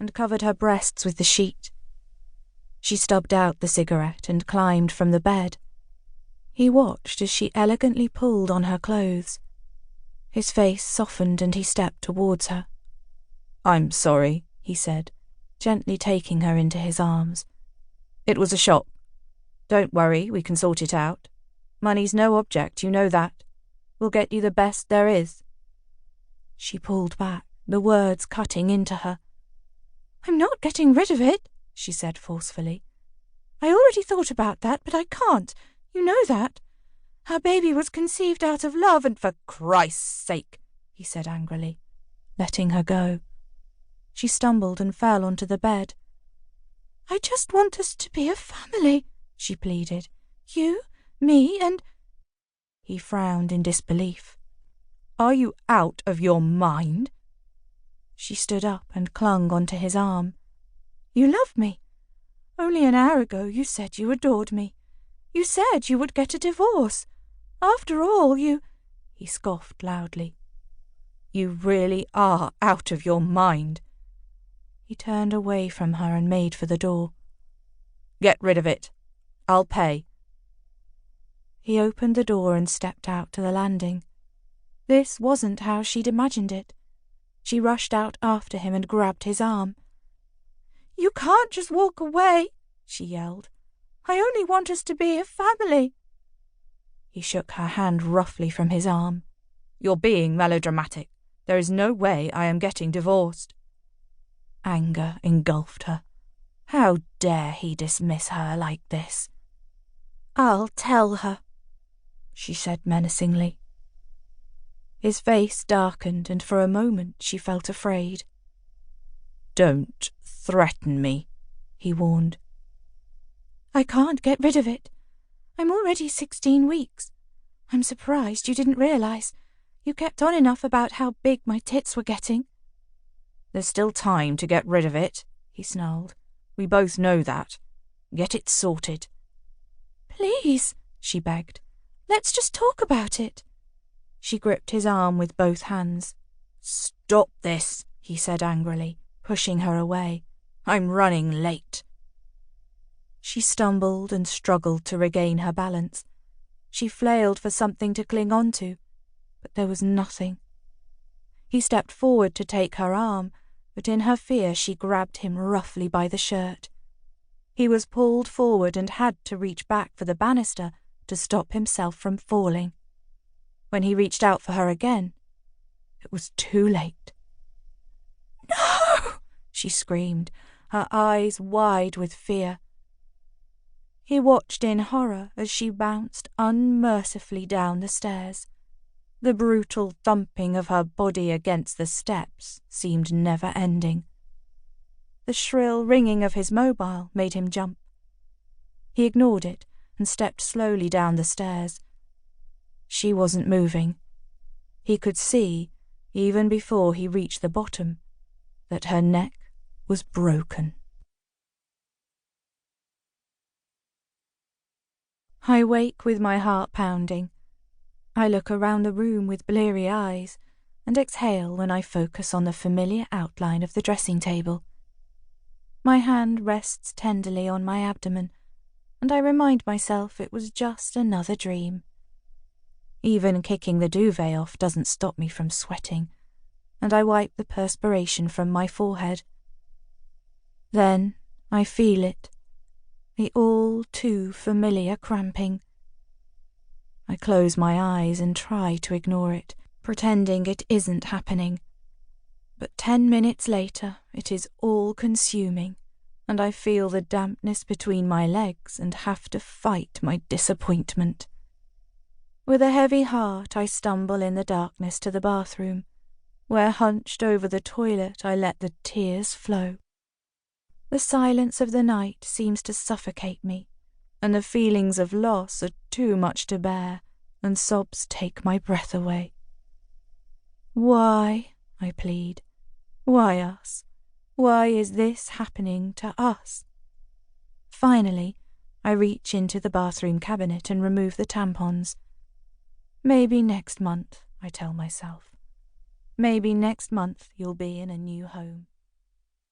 and covered her breasts with the sheet. She stubbed out the cigarette and climbed from the bed. He watched as she elegantly pulled on her clothes. His face softened and he stepped towards her. "I'm sorry," he said, gently taking her into his arms. "It was a shock. Don't worry, we can sort it out. Money's no object, you know that. We'll get you the best there is." She pulled back, the words cutting into her. "I'm not getting rid of it," she said forcefully. "I already thought about that, but I can't. You know that. Our baby was conceived out of love and—" "For Christ's sake," he said angrily, letting her go. She stumbled and fell onto the bed. "I just want us to be a family," she pleaded. "You, me, and—" He frowned in disbelief. "Are you out of your mind?" She stood up and clung onto his arm. "You love me. Only an hour ago you said you adored me. You said you would get a divorce. After all, you—" He scoffed loudly. "You really are out of your mind." He turned away from her and made for the door. "Get rid of it. I'll pay." He opened the door and stepped out to the landing. This wasn't how she'd imagined it. She rushed out after him and grabbed his arm. "You can't just walk away," she yelled. "I only want us to be a family." He shook her hand roughly from his arm. "You're being melodramatic. There is no way I am getting divorced." Anger engulfed her. How dare he dismiss her like this? "I'll tell her," she said menacingly. His face darkened, and for a moment she felt afraid. "Don't threaten me," he warned. "I can't get rid of it. I'm already 16 weeks. I'm surprised you didn't realize. You kept on enough about how big my tits were getting." "There's still time to get rid of it," he snarled. "We both know that. Get it sorted." "Please," she begged. "Let's just talk about it." She gripped his arm with both hands. "Stop this," he said angrily, pushing her away. "I'm running late." She stumbled and struggled to regain her balance. She flailed for something to cling on to, but there was nothing. He stepped forward to take her arm, but in her fear she grabbed him roughly by the shirt. He was pulled forward and had to reach back for the banister to stop himself from falling. When he reached out for her again, it was too late. "No!" she screamed, her eyes wide with fear. He watched in horror as she bounced unmercifully down the stairs. The brutal thumping of her body against the steps seemed never-ending. The shrill ringing of his mobile made him jump. He ignored it and stepped slowly down the stairs. She wasn't moving. He could see, even before he reached the bottom, that her neck was broken. I wake with my heart pounding. I look around the room with bleary eyes and exhale when I focus on the familiar outline of the dressing table. My hand rests tenderly on my abdomen, and I remind myself it was just another dream. Even kicking the duvet off doesn't stop me from sweating, and I wipe the perspiration from my forehead. Then I feel it, the all-too-familiar cramping. I close my eyes and try to ignore it, pretending it isn't happening. But 10 minutes later, it is all-consuming, and I feel the dampness between my legs and have to fight my disappointment. With a heavy heart, I stumble in the darkness to the bathroom, where hunched over the toilet I let the tears flow. The silence of the night seems to suffocate me, and the feelings of loss are too much to bear, and sobs take my breath away. "Why?" I plead. "Why us? Why is this happening to us?" Finally, I reach into the bathroom cabinet and remove the tampons. Maybe next month, I tell myself. Maybe next month you'll be in a new home.